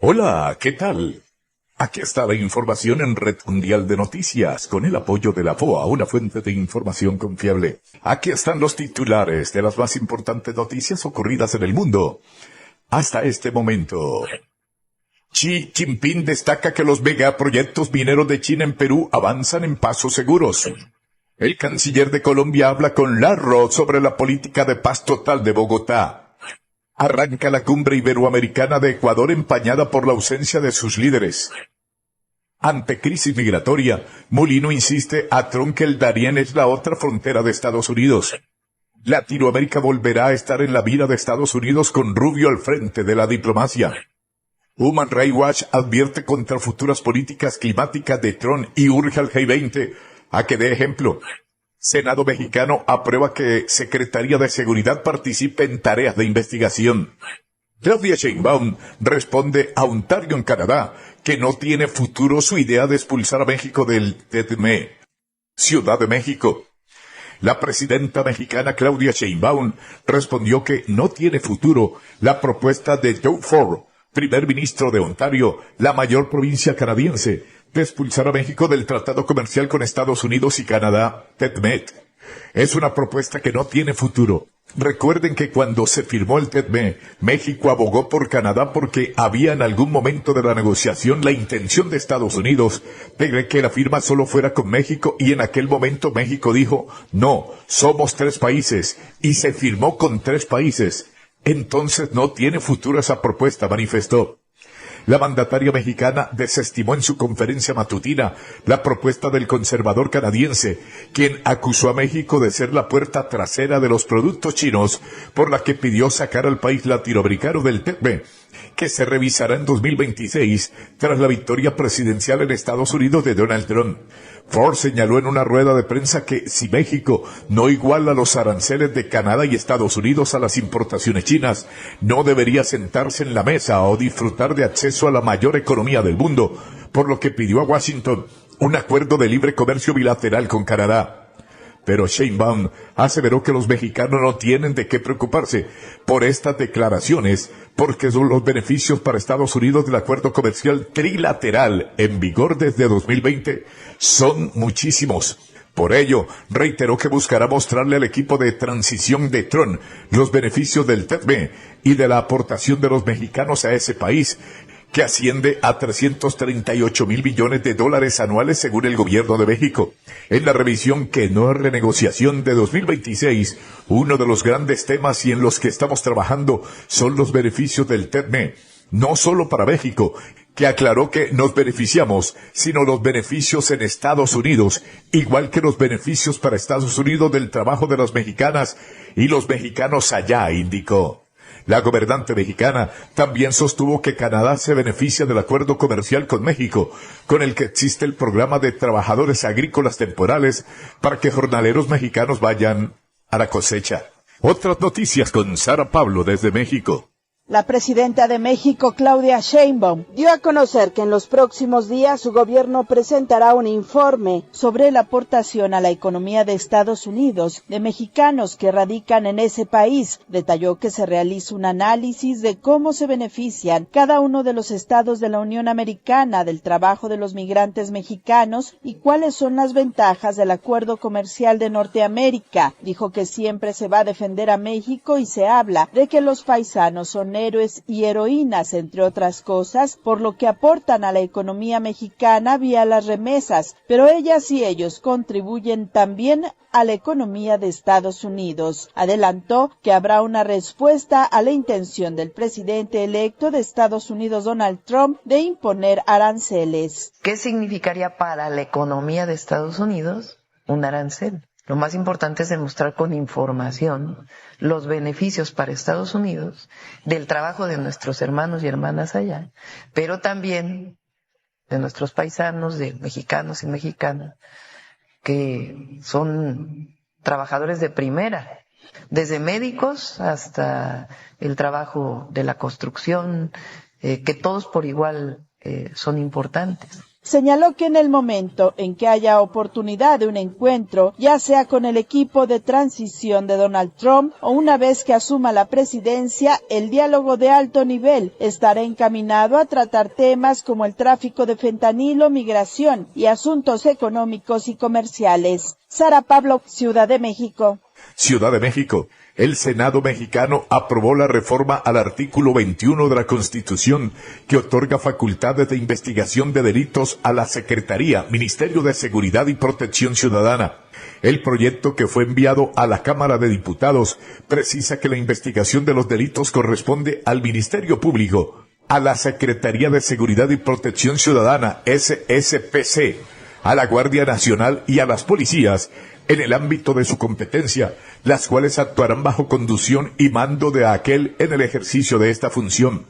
Hola, ¿qué tal? Aquí está la información en Red Mundial de Noticias, con el apoyo de la FOA, una fuente de información confiable. Aquí están los titulares de las más importantes noticias ocurridas en el mundo hasta este momento. Xi Jinping destaca que los megaproyectos mineros de China en Perú avanzan en pasos seguros. El canciller de Colombia habla con Larro sobre la política de paz total de Bogotá. Arranca la cumbre iberoamericana de Ecuador empañada por la ausencia de sus líderes. Ante crisis migratoria, Molino insiste a Trump que el Darién es la otra frontera de Estados Unidos. Latinoamérica volverá a estar en la mira de Estados Unidos con Rubio al frente de la diplomacia. Human Rights Watch advierte contra futuras políticas climáticas de Trump y urge al G20 a que dé ejemplo. Senado mexicano aprueba que Secretaría de Seguridad participe en tareas de investigación. Claudia Sheinbaum responde a Ontario en Canadá que no tiene futuro su idea de expulsar a México del TEDME. Ciudad de México. La presidenta mexicana Claudia Sheinbaum respondió que no tiene futuro la propuesta de Doug Ford, primer ministro de Ontario, la mayor provincia canadiense, de expulsar a México del Tratado Comercial con Estados Unidos y Canadá, TEDMED. Es una propuesta que no tiene futuro. Recuerden que cuando se firmó el TEDME, México abogó por Canadá porque había en algún momento de la negociación la intención de Estados Unidos de que la firma solo fuera con México y en aquel momento México dijo, no, somos 3 países y se firmó con 3 países. Entonces no tiene futuro esa propuesta, manifestó. La mandataria mexicana desestimó en su conferencia matutina la propuesta del conservador canadiense, quien acusó a México de ser la puerta trasera de los productos chinos, por la que pidió sacar al país latinoamericano del TEDME, que se revisará en 2026 tras la victoria presidencial en Estados Unidos de Donald Trump. Ford señaló en una rueda de prensa que si México no iguala los aranceles de Canadá y Estados Unidos a las importaciones chinas, no debería sentarse en la mesa o disfrutar de acceso a la mayor economía del mundo, por lo que pidió a Washington un acuerdo de libre comercio bilateral con Canadá. Pero Sheinbaum aseveró que los mexicanos no tienen de qué preocuparse por estas declaraciones, porque son los beneficios para Estados Unidos del acuerdo comercial trilateral en vigor desde 2020 son muchísimos. Por ello, reiteró que buscará mostrarle al equipo de transición de Trump los beneficios del TEDME y de la aportación de los mexicanos a ese país, que asciende a 338,000 millones de dólares anuales según el gobierno de México. En la revisión que no es renegociación de 2026, uno de los grandes temas y en los que estamos trabajando son los beneficios del TEDME, no solo para México, que aclaró que nos beneficiamos, sino los beneficios en Estados Unidos, igual que los beneficios para Estados Unidos del trabajo de las mexicanas y los mexicanos allá, indicó. La gobernante mexicana también sostuvo que Canadá se beneficia del acuerdo comercial con México, con el que existe el programa de trabajadores agrícolas temporales para que jornaleros mexicanos vayan a la cosecha. Otras noticias con Sara Pablo desde México. La presidenta de México, Claudia Sheinbaum, dio a conocer que en los próximos días su gobierno presentará un informe sobre la aportación a la economía de Estados Unidos de mexicanos que radican en ese país. Detalló que se realiza un análisis de cómo se benefician cada uno de los estados de la Unión Americana del trabajo de los migrantes mexicanos y cuáles son las ventajas del acuerdo comercial de Norteamérica. Dijo que siempre se va a defender a México y se habla de que los paisanos son héroes y heroínas, entre otras cosas, por lo que aportan a la economía mexicana vía las remesas, pero ellas y ellos contribuyen también a la economía de Estados Unidos. Adelantó que habrá una respuesta a la intención del presidente electo de Estados Unidos, Donald Trump, de imponer aranceles. ¿Qué significaría para la economía de Estados Unidos un arancel? Lo más importante es demostrar con información los beneficios para Estados Unidos del trabajo de nuestros hermanos y hermanas allá, pero también de nuestros paisanos, de mexicanos y mexicanas, que son trabajadores de primera, desde médicos hasta el trabajo de la construcción, que todos por igual son importantes. señaló que en el momento en que haya oportunidad de un encuentro, ya sea con el equipo de transición de Donald Trump o una vez que asuma la presidencia, el diálogo de alto nivel estará encaminado a tratar temas como el tráfico de fentanilo, migración y asuntos económicos y comerciales. Sara Pablo, Ciudad de México. Ciudad de México. El Senado mexicano aprobó la reforma al artículo 21 de la Constitución que otorga facultades de investigación de delitos a la Secretaría, Ministerio de Seguridad y Protección Ciudadana. El proyecto que fue enviado a la Cámara de Diputados precisa que la investigación de los delitos corresponde al Ministerio Público, a la Secretaría de Seguridad y Protección Ciudadana, SSPC, a la Guardia Nacional y a las policías, en el ámbito de su competencia, las cuales actuarán bajo conducción y mando de aquel en el ejercicio de esta función.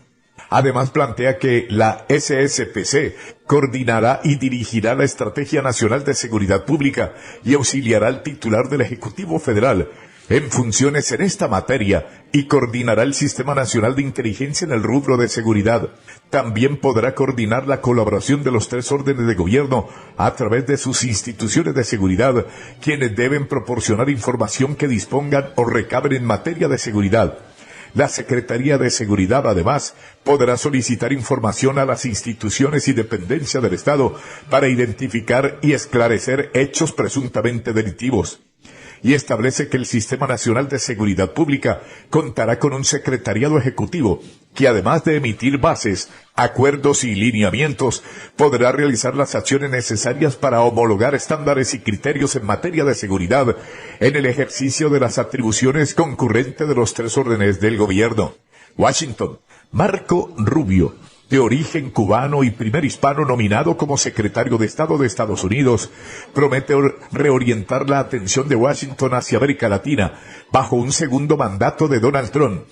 Además plantea que la SSPC coordinará y dirigirá la Estrategia Nacional de Seguridad Pública y auxiliará al titular del Ejecutivo Federal en funciones en esta materia y coordinará el Sistema Nacional de Inteligencia en el rubro de seguridad. También podrá coordinar la colaboración de los 3 órdenes de gobierno a través de sus instituciones de seguridad, quienes deben proporcionar información que dispongan o recaben en materia de seguridad. La Secretaría de Seguridad, además, podrá solicitar información a las instituciones y dependencias del Estado para identificar y esclarecer hechos presuntamente delictivos. Y establece que el Sistema Nacional de Seguridad Pública contará con un secretariado ejecutivo que, además de emitir bases, acuerdos y lineamientos, podrá realizar las acciones necesarias para homologar estándares y criterios en materia de seguridad en el ejercicio de las atribuciones concurrentes de los 3 órdenes del gobierno. Washington. Marco Rubio, de origen cubano y primer hispano nominado como secretario de Estado de Estados Unidos, promete reorientar la atención de Washington hacia América Latina bajo un segundo mandato de Donald Trump,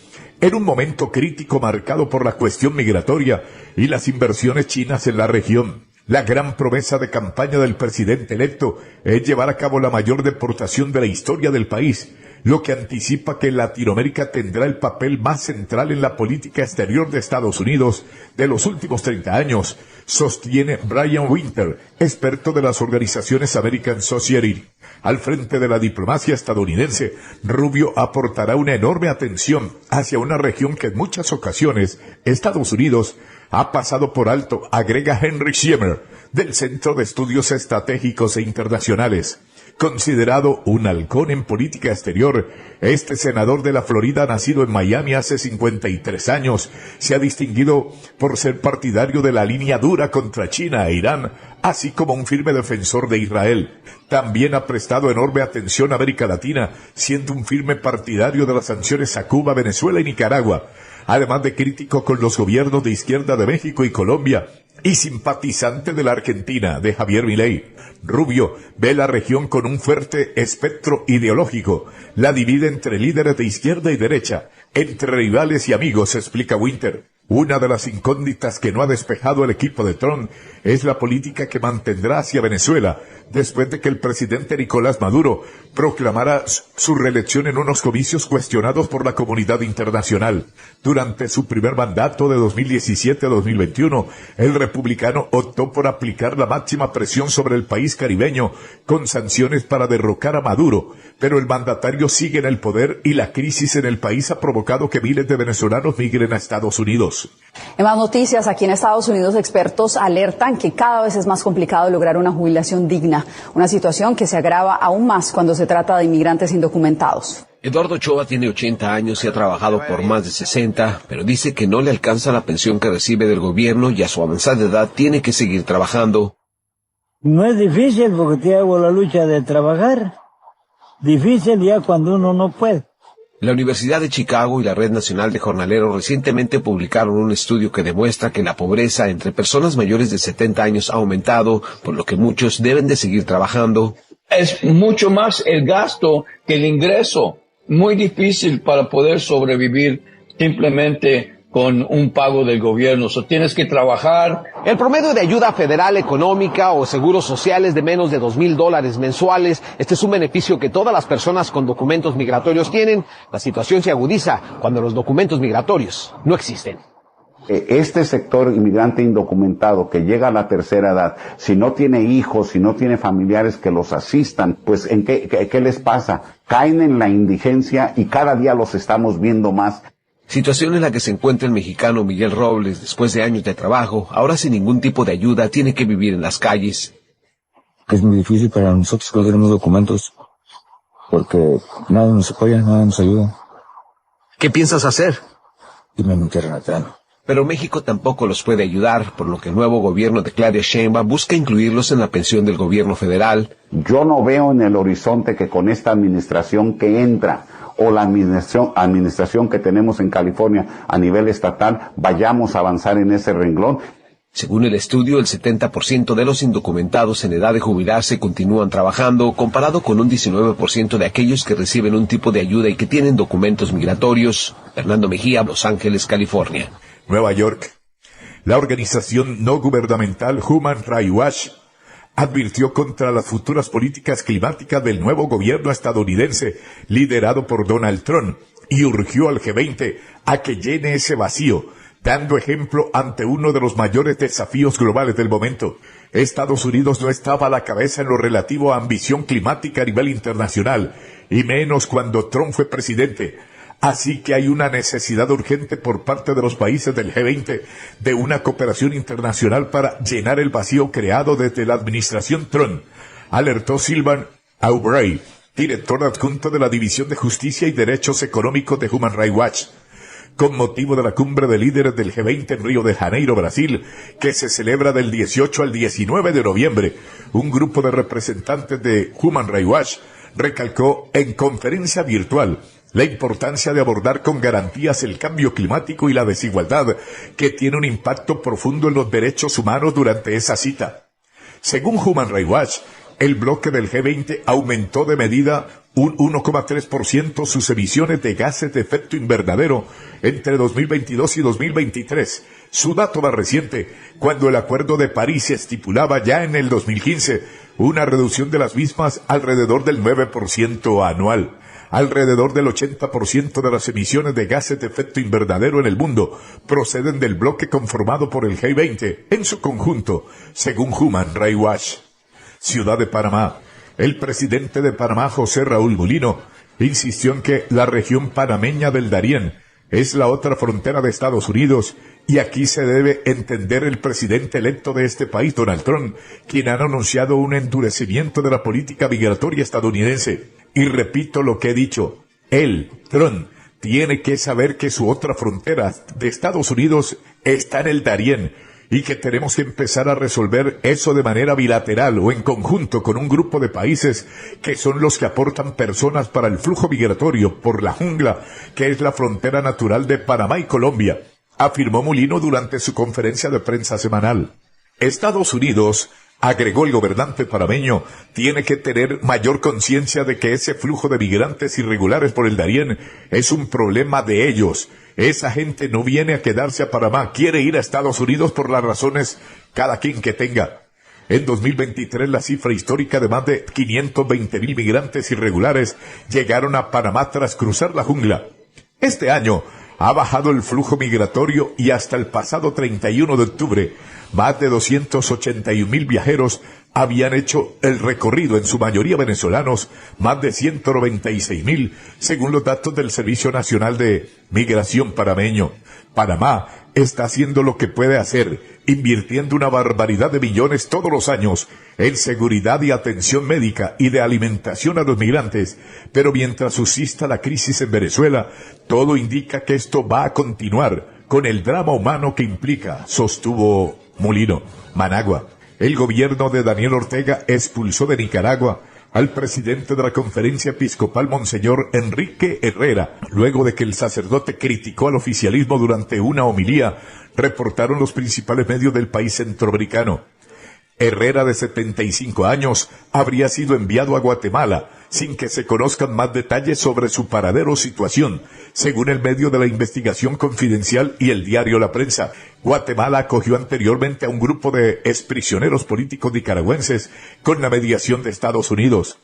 en un momento crítico marcado por la cuestión migratoria y las inversiones chinas en la región. La gran promesa de campaña del presidente electo es llevar a cabo la mayor deportación de la historia del país, lo que anticipa que Latinoamérica tendrá el papel más central en la política exterior de Estados Unidos de los últimos 30 años, sostiene Brian Winter, experto de las organizaciones American Society. Al frente de la diplomacia estadounidense, Rubio aportará una enorme atención hacia una región que en muchas ocasiones Estados Unidos ha pasado por alto, agrega Henry Schiemer, del Centro de Estudios Estratégicos e Internacionales. Considerado un halcón en política exterior, este senador de la Florida, nacido en Miami hace 53 años, se ha distinguido por ser partidario de la línea dura contra China e Irán, así como un firme defensor de Israel. También ha prestado enorme atención a América Latina, siendo un firme partidario de las sanciones a Cuba, Venezuela y Nicaragua, además de crítico con los gobiernos de izquierda de México y Colombia, y simpatizante de la Argentina, de Javier Milei. Rubio ve la región con un fuerte espectro ideológico, la divide entre líderes de izquierda y derecha, entre rivales y amigos, explica Winter. Una de las incógnitas que no ha despejado el equipo de Trump es la política que mantendrá hacia Venezuela, después de que el presidente Nicolás Maduro proclamara su reelección en unos comicios cuestionados por la comunidad internacional. Durante su primer mandato de 2017 a 2021, el republicano optó por aplicar la máxima presión sobre el país caribeño con sanciones para derrocar a Maduro, pero el mandatario sigue en el poder y la crisis en el país ha provocado que miles de venezolanos migren a Estados Unidos. En más noticias, aquí en Estados Unidos, expertos alertan que cada vez es más complicado lograr una jubilación digna, una situación que se agrava aún más cuando se trata de inmigrantes indocumentados. Eduardo Ochoa tiene 80 años y ha trabajado por más de 60, pero dice que no le alcanza la pensión que recibe del gobierno y a su avanzada edad tiene que seguir trabajando. No es difícil porque te hago la lucha de trabajar. Difícil ya cuando uno no puede. La Universidad de Chicago y la Red Nacional de Jornaleros recientemente publicaron un estudio que demuestra que la pobreza entre personas mayores de 70 años ha aumentado, por lo que muchos deben de seguir trabajando. Es mucho más el gasto que el ingreso. Muy difícil para poder sobrevivir simplemente con un pago del gobierno. Tienes que trabajar. El promedio de ayuda federal económica o seguros sociales de menos de $2,000 mensuales. Este es un beneficio que todas las personas con documentos migratorios tienen. La situación se agudiza cuando los documentos migratorios no existen. Este sector inmigrante indocumentado que llega a la tercera edad, si no tiene hijos, si no tiene familiares que los asistan, pues ¿en qué les pasa? Caen en la indigencia y cada día los estamos viendo más. Situación en la que se encuentra el mexicano Miguel Robles, después de años de trabajo, ahora sin ningún tipo de ayuda, tiene que vivir en las calles. Es muy difícil para nosotros que no tenemos documentos, porque nada nos apoya, nada nos ayuda. ¿Qué piensas hacer? Irme a Renatán. Pero México tampoco los puede ayudar, por lo que el nuevo gobierno de Claudia Sheinbaum busca incluirlos en la pensión del gobierno federal. Yo no veo en el horizonte que con esta administración que entra o la administración que tenemos en California a nivel estatal vayamos a avanzar en ese renglón. Según el estudio, el 70% de los indocumentados en edad de jubilarse continúan trabajando, comparado con un 19% de aquellos que reciben un tipo de ayuda y que tienen documentos migratorios. Fernando Mejía, Los Ángeles, California. Nueva York. La organización no gubernamental Human Rights Watch advirtió contra las futuras políticas climáticas del nuevo gobierno estadounidense liderado por Donald Trump y urgió al G20 a que llene ese vacío, dando ejemplo ante uno de los mayores desafíos globales del momento. Estados Unidos no estaba a la cabeza en lo relativo a ambición climática a nivel internacional, y menos cuando Trump fue presidente. Así que hay una necesidad urgente por parte de los países del G20 de una cooperación internacional para llenar el vacío creado desde la administración Trump, alertó Sylvan Aubrey, director adjunto de la División de Justicia y Derechos Económicos de Human Rights Watch. Con motivo de la cumbre de líderes del G20 en Río de Janeiro, Brasil, que se celebra del 18 al 19 de noviembre, un grupo de representantes de Human Rights Watch recalcó en conferencia virtual la importancia de abordar con garantías el cambio climático y la desigualdad, que tiene un impacto profundo en los derechos humanos durante esa cita. Según Human Rights Watch, el bloque del G20 aumentó de medida un 1,3% sus emisiones de gases de efecto invernadero entre 2022 y 2023, su dato más reciente, cuando el Acuerdo de París estipulaba ya en el 2015 una reducción de las mismas alrededor del 9% anual. Alrededor del 80% de las emisiones de gases de efecto invernadero en el mundo proceden del bloque conformado por el G20 en su conjunto, según Human Rights Watch. Ciudad de Panamá. El presidente de Panamá, José Raúl Mulino, insistió en que la región panameña del Darién es la otra frontera de Estados Unidos, y aquí se debe entender el presidente electo de este país, Donald Trump, quien ha anunciado un endurecimiento de la política migratoria estadounidense. Y repito lo que he dicho, él, Trump, tiene que saber que su otra frontera de Estados Unidos está en el Darién, y que tenemos que empezar a resolver eso de manera bilateral o en conjunto con un grupo de países que son los que aportan personas para el flujo migratorio por la jungla, que es la frontera natural de Panamá y Colombia, afirmó Mulino durante su conferencia de prensa semanal. Estados Unidos, agregó el gobernante panameño, tiene que tener mayor conciencia de que ese flujo de migrantes irregulares por el Darién es un problema de ellos. Esa gente no viene a quedarse a Panamá, quiere ir a Estados Unidos por las razones cada quien que tenga. En 2023 la cifra histórica de más de 520,000 migrantes irregulares llegaron a Panamá tras cruzar la jungla. Este año ha bajado el flujo migratorio y hasta el pasado 31 de octubre, más de 281,000 viajeros habían hecho el recorrido, en su mayoría venezolanos, más de 196,000, según los datos del Servicio Nacional de Migración panameño. Panamá está haciendo lo que puede hacer, invirtiendo una barbaridad de millones todos los años en seguridad y atención médica y de alimentación a los migrantes, pero mientras subsista la crisis en Venezuela, todo indica que esto va a continuar con el drama humano que implica, sostuvo Mulino. Managua. El gobierno de Daniel Ortega expulsó de Nicaragua al presidente de la Conferencia Episcopal, Monseñor Enrique Herrera, luego de que el sacerdote criticó al oficialismo durante una homilía, reportaron los principales medios del país centroamericano. Herrera, de 75 años, habría sido enviado a Guatemala, sin que se conozcan más detalles sobre su paradero o situación, según el medio de la investigación Confidencial y el diario La Prensa. Guatemala acogió anteriormente a un grupo de exprisioneros políticos nicaragüenses con la mediación de Estados Unidos.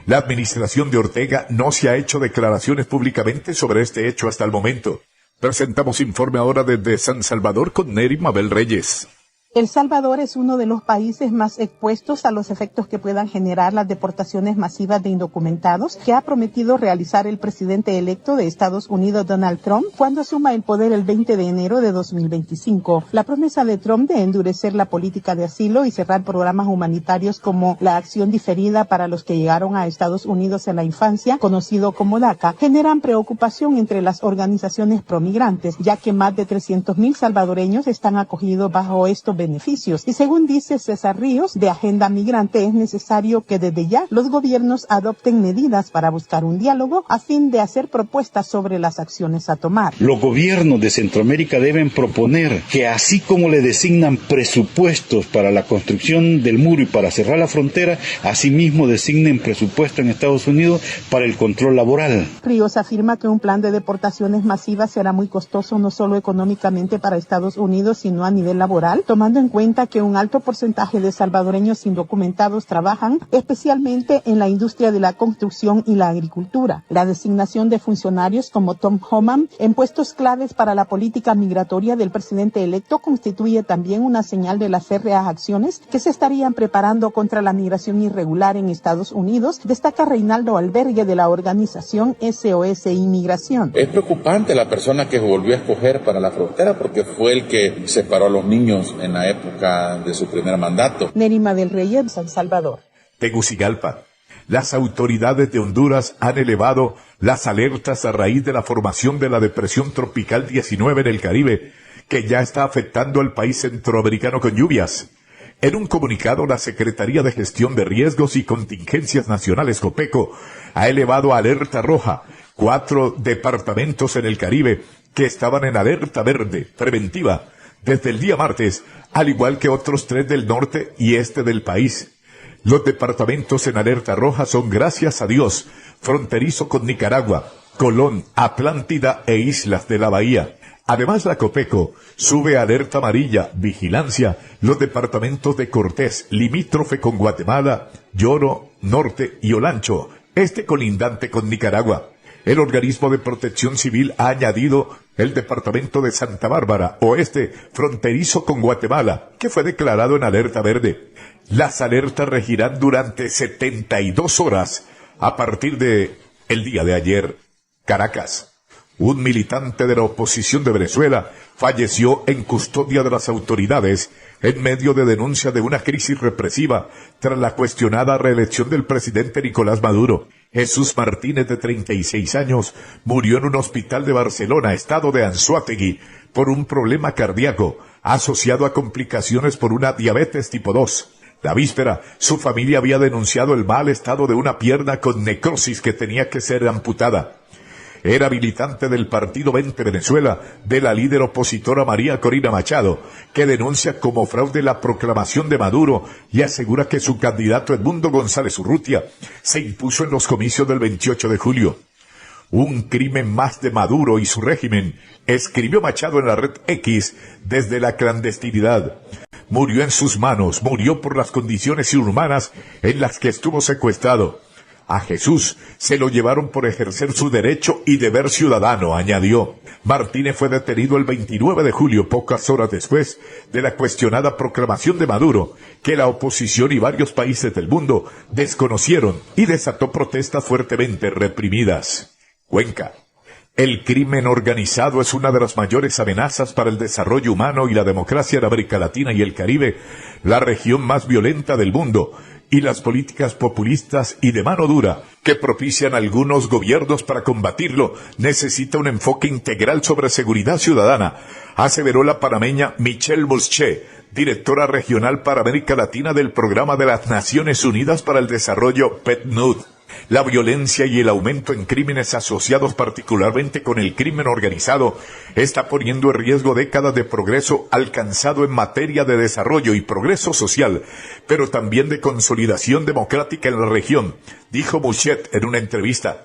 La administración de Ortega no se ha hecho declaraciones públicamente sobre este hecho hasta el momento. Presentamos informe ahora desde San Salvador con Neri Mabel Reyes. El Salvador es uno de los países más expuestos a los efectos que puedan generar las deportaciones masivas de indocumentados que ha prometido realizar el presidente electo de Estados Unidos, Donald Trump, cuando asuma el poder el 20 de enero de 2025. La promesa de Trump de endurecer la política de asilo y cerrar programas humanitarios como la acción diferida para los que llegaron a Estados Unidos en la infancia, conocido como DACA, generan preocupación entre las organizaciones promigrantes, ya que más de 300,000 salvadoreños están acogidos bajo estos beneficios. Y según dice César Ríos, de Agenda Migrante, es necesario que desde ya los gobiernos adopten medidas para buscar un diálogo a fin de hacer propuestas sobre las acciones a tomar. Los gobiernos de Centroamérica deben proponer que así como le designan presupuestos para la construcción del muro y para cerrar la frontera, asimismo designen presupuesto en Estados Unidos para el control laboral. Ríos afirma que un plan de deportaciones masivas será muy costoso no solo económicamente para Estados Unidos, sino a nivel laboral, tomando en cuenta que un alto porcentaje de salvadoreños indocumentados trabajan especialmente en la industria de la construcción y la agricultura. La designación de funcionarios como Tom Homan en puestos claves para la política migratoria del presidente electo constituye también una señal de las férreas acciones que se estarían preparando contra la migración irregular en Estados Unidos, destaca Reinaldo Albergue de la organización SOS Inmigración. Es preocupante la persona que volvió a escoger para la frontera porque fue el que separó a los niños en la época de su primer mandato. Neri Mabel Reyes, San Salvador. Tegucigalpa. Las autoridades de Honduras han elevado las alertas a raíz de la formación de la depresión tropical 19 en el Caribe, que ya está afectando al país centroamericano con lluvias. En un comunicado, la Secretaría de Gestión de Riesgos y Contingencias Nacionales, COPECO, ha elevado a alerta roja 4 departamentos en el Caribe que estaban en alerta verde preventiva desde el día martes, al igual que otros 3 del norte y este del país. Los departamentos en alerta roja son, gracias a Dios, fronterizo con Nicaragua, Colón, Atlántida e Islas de la Bahía. Además, la COPECO sube a alerta amarilla, vigilancia, los departamentos de Cortés, limítrofe con Guatemala, Lloro, Norte y Olancho, este colindante con Nicaragua. El organismo de protección civil ha añadido el departamento de Santa Bárbara, oeste, fronterizo con Guatemala, que fue declarado en alerta verde. Las alertas regirán durante 72 horas a partir de el día de ayer. Caracas. Un militante de la oposición de Venezuela falleció en custodia de las autoridades en medio de denuncia de una crisis represiva tras la cuestionada reelección del presidente Nicolás Maduro. Jesús Martínez, de 36 años, murió en un hospital de Barcelona, estado de Anzoátegui, por un problema cardíaco asociado a complicaciones por una diabetes tipo 2. La víspera, su familia había denunciado el mal estado de una pierna con necrosis que tenía que ser amputada. Era militante del Partido 20 Venezuela, de la líder opositora María Corina Machado, que denuncia como fraude la proclamación de Maduro y asegura que su candidato Edmundo González Urrutia se impuso en los comicios del 28 de julio. Un crimen más de Maduro y su régimen, escribió Machado en la red X desde la clandestinidad. Murió en sus manos, murió por las condiciones inhumanas en las que estuvo secuestrado. A Jesús se lo llevaron por ejercer su derecho y deber ciudadano, añadió. Martínez fue detenido el 29 de julio, pocas horas después de la cuestionada proclamación de Maduro, que la oposición y varios países del mundo desconocieron y desató protestas fuertemente reprimidas. Cuenca. El crimen organizado es una de las mayores amenazas para el desarrollo humano y la democracia en América Latina y el Caribe, la región más violenta del mundo, y las políticas populistas y de mano dura que propician algunos gobiernos para combatirlo necesita un enfoque integral sobre seguridad ciudadana, aseveró la panameña Michelle Musche, directora regional para América Latina del Programa de las Naciones Unidas para el Desarrollo PNUD. La violencia y el aumento en crímenes asociados particularmente con el crimen organizado está poniendo en riesgo décadas de progreso alcanzado en materia de desarrollo y progreso social, pero también de consolidación democrática en la región, dijo Mouchet en una entrevista.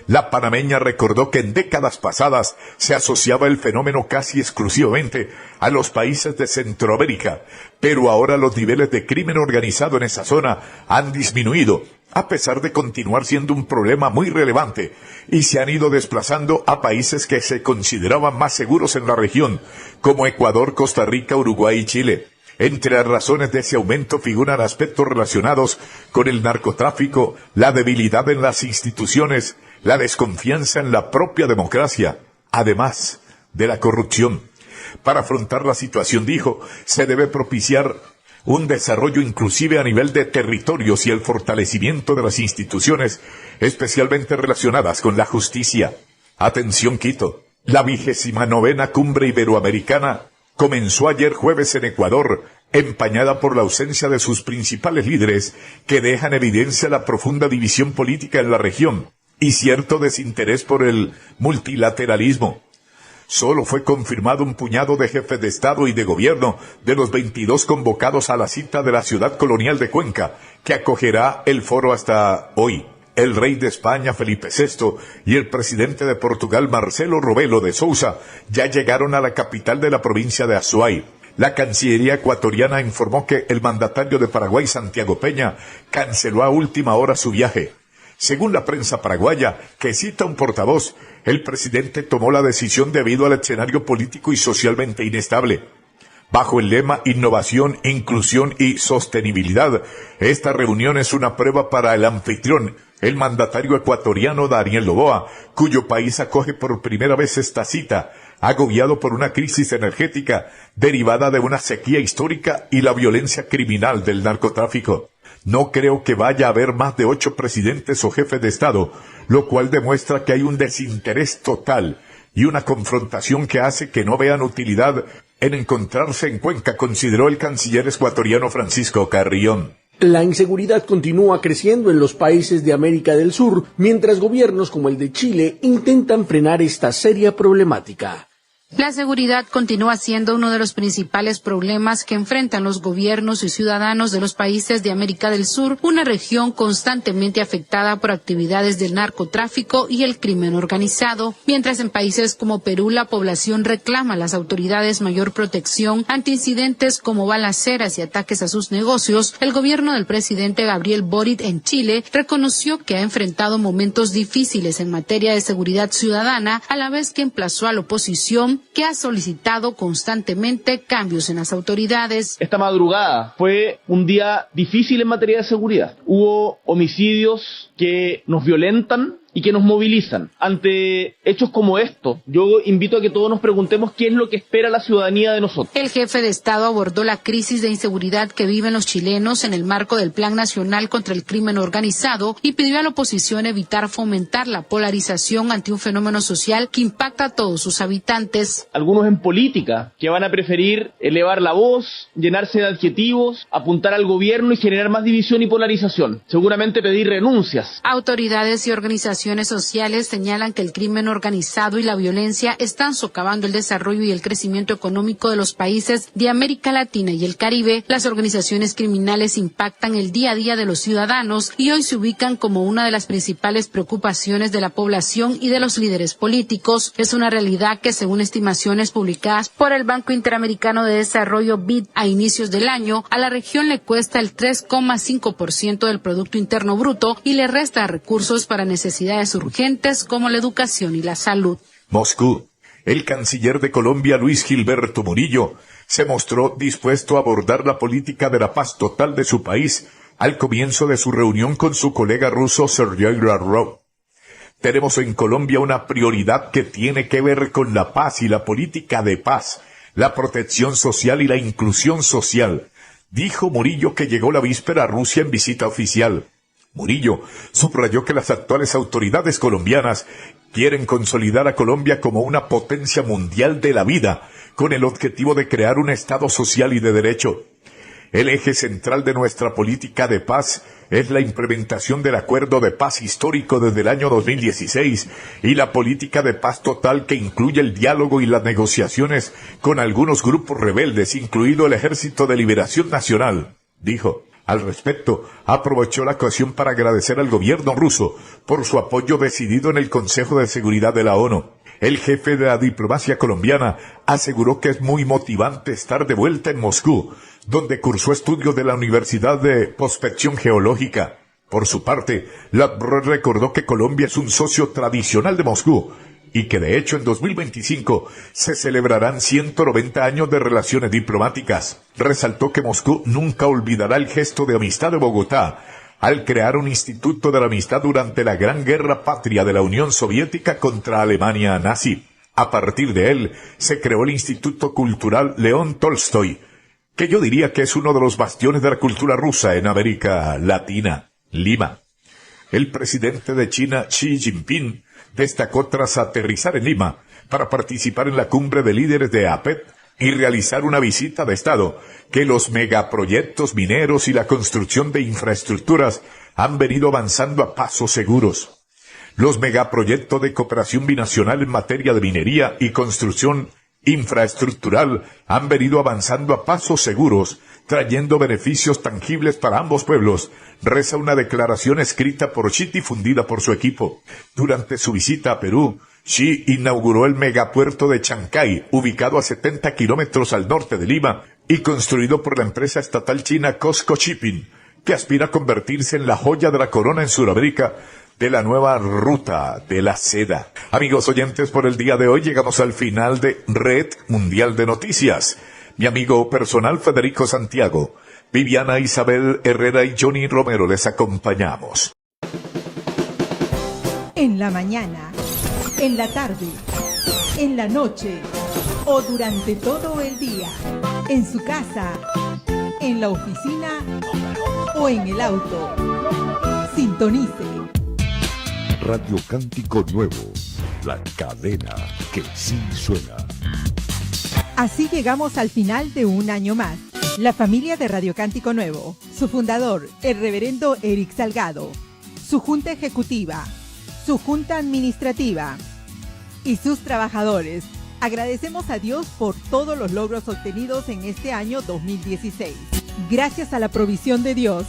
La panameña recordó que en décadas pasadas se asociaba el fenómeno casi exclusivamente a los países de Centroamérica, pero ahora los niveles de crimen organizado en esa zona han disminuido, a pesar de continuar siendo un problema muy relevante, y se han ido desplazando a países que se consideraban más seguros en la región, como Ecuador, Costa Rica, Uruguay y Chile. Entre las razones de ese aumento figuran aspectos relacionados con el narcotráfico, la debilidad en las instituciones, la desconfianza en la propia democracia, además de la corrupción. Para afrontar la situación, dijo, se debe propiciar un desarrollo inclusive a nivel de territorios y el fortalecimiento de las instituciones, especialmente relacionadas con la justicia. Atención, Quito. La 29ª Cumbre Iberoamericana comenzó ayer jueves en Ecuador, empañada por la ausencia de sus principales líderes, que dejan evidencia la profunda división política en la región y cierto desinterés por el multilateralismo. Solo fue confirmado un puñado de jefes de Estado y de Gobierno de los 22 convocados a la cita de la ciudad colonial de Cuenca, que acogerá el foro hasta hoy. El rey de España, Felipe VI, y el presidente de Portugal, Marcelo Rebelo de Sousa, ya llegaron a la capital de la provincia de Azuay. La Cancillería ecuatoriana informó que el mandatario de Paraguay, Santiago Peña, canceló a última hora su viaje. Según la prensa paraguaya, que cita un portavoz, el presidente tomó la decisión debido al escenario político y socialmente inestable. Bajo el lema Innovación, Inclusión y Sostenibilidad, esta reunión es una prueba para el anfitrión, el mandatario ecuatoriano Daniel Noboa, cuyo país acoge por primera vez esta cita, agobiado por una crisis energética derivada de una sequía histórica y la violencia criminal del narcotráfico. No creo que vaya a haber más de 8 presidentes o jefes de Estado, lo cual demuestra que hay un desinterés total y una confrontación que hace que no vean utilidad en encontrarse en Cuenca, consideró el canciller ecuatoriano Francisco Carrión. La inseguridad continúa creciendo en los países de América del Sur, mientras gobiernos como el de Chile intentan frenar esta seria problemática. La seguridad continúa siendo uno de los principales problemas que enfrentan los gobiernos y ciudadanos de los países de América del Sur, una región constantemente afectada por actividades del narcotráfico y el crimen organizado. Mientras en países como Perú la población reclama a las autoridades mayor protección ante incidentes como balaceras y ataques a sus negocios, el gobierno del presidente Gabriel Boric en Chile reconoció que ha enfrentado momentos difíciles en materia de seguridad ciudadana, a la vez que emplazó a la oposición, que ha solicitado constantemente cambios en las autoridades. Esta madrugada fue un día difícil en materia de seguridad. Hubo homicidios que nos violentan y que nos movilizan. Ante hechos como esto, yo invito a que todos nos preguntemos qué es lo que espera la ciudadanía de nosotros. El jefe de Estado abordó la crisis de inseguridad que viven los chilenos en el marco del Plan Nacional contra el Crimen Organizado y pidió a la oposición evitar fomentar la polarización ante un fenómeno social que impacta a todos sus habitantes. Algunos en política que van a preferir elevar la voz, llenarse de adjetivos, apuntar al gobierno y generar más división y polarización. Seguramente pedir renuncias. Autoridades y organizaciones sociales señalan que el crimen organizado y la violencia están socavando el desarrollo y el crecimiento económico de los países de América Latina y el Caribe. Las organizaciones criminales impactan el día a día de los ciudadanos y hoy se ubican como una de las principales preocupaciones de la población y de los líderes políticos. Es una realidad que, según estimaciones publicadas por el Banco Interamericano de Desarrollo BID a inicios del año, a la región le cuesta el 3,5% del Producto Interno Bruto y le resta recursos para necesidades urgentes como la educación y la salud. Moscú. El canciller de Colombia, Luis Gilberto Murillo, se mostró dispuesto a abordar la política de la paz total de su país al comienzo de su reunión con su colega ruso Sergei Lavrov. Tenemos en Colombia una prioridad que tiene que ver con la paz y la política de paz, la protección social y la inclusión social, dijo Murillo, que llegó la víspera a Rusia en visita oficial. Murillo subrayó que las actuales autoridades colombianas quieren consolidar a Colombia como una potencia mundial de la vida, con el objetivo de crear un Estado social y de derecho. El eje central de nuestra política de paz es la implementación del Acuerdo de Paz Histórico desde el año 2016 y la política de paz total que incluye el diálogo y las negociaciones con algunos grupos rebeldes, incluido el Ejército de Liberación Nacional, dijo. Al respecto, aprovechó la ocasión para agradecer al gobierno ruso por su apoyo decidido en el Consejo de Seguridad de la ONU. El jefe de la diplomacia colombiana aseguró que es muy motivante estar de vuelta en Moscú, donde cursó estudios de la Universidad de Prospección Geológica. Por su parte, Lavrov recordó que Colombia es un socio tradicional de Moscú y que de hecho en 2025 se celebrarán 190 años de relaciones diplomáticas. Resaltó que Moscú nunca olvidará el gesto de amistad de Bogotá al crear un instituto de la amistad durante la Gran Guerra Patria de la Unión Soviética contra Alemania nazi. A partir de él se creó el Instituto Cultural León Tolstoy, que yo diría que es uno de los bastiones de la cultura rusa en América Latina. Lima. El presidente de China, Xi Jinping, destacó tras aterrizar en Lima para participar en la cumbre de líderes de APEC y realizar una visita de Estado, que los megaproyectos mineros y la construcción de infraestructuras han venido avanzando a pasos seguros. Los megaproyectos de cooperación binacional en materia de minería y construcción infraestructural han venido avanzando a pasos seguros, trayendo beneficios tangibles para ambos pueblos, reza una declaración escrita por Xi difundida por su equipo. Durante su visita a Perú, Xi inauguró el megapuerto de Chancay, ubicado a 70 kilómetros al norte de Lima y construido por la empresa estatal china COSCO Shipping, que aspira a convertirse en la joya de la corona en Sudamérica de la nueva ruta de la seda. Amigos oyentes, por el día de hoy llegamos al final de Red Mundial de Noticias. Mi amigo personal Federico Santiago, Viviana Isabel Herrera y Johnny Romero les acompañamos. En la mañana, en la tarde, en la noche o durante todo el día, en su casa, en la oficina o en el auto. Sintonice Radio Cántico Nuevo, la cadena que sí suena. Así llegamos al final de un año más. La familia de Radio Cántico Nuevo, su fundador, el reverendo Eric Salgado, su junta ejecutiva, su junta administrativa y sus trabajadores. Agradecemos a Dios por todos los logros obtenidos en este año 2016. Gracias a la provisión de Dios,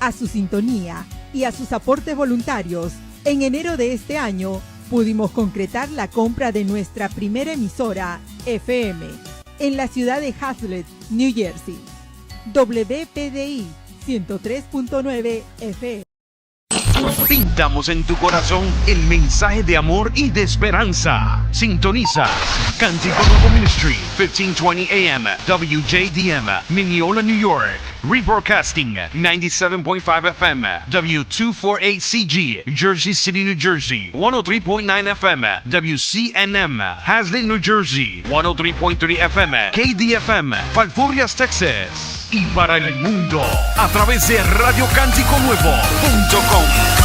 a su sintonía y a sus aportes voluntarios, en enero de este año pudimos concretar la compra de nuestra primera emisora FM en la ciudad de Hazlet, New Jersey. WPDI 103.9 FM. Pintamos en tu corazón el mensaje de amor y de esperanza. Sintoniza Cántico Nuevo Ministry, 1520 AM, WJDM, Mineola, New York. Rebroadcasting 97.5 FM, W248CG, Jersey City, New Jersey. 103.9 FM, WCNM, Hazlet, New Jersey. 103.3 FM, KDFM, Falfurrias, Texas. Y para el mundo, a través de RadioCánticoNuevo.com.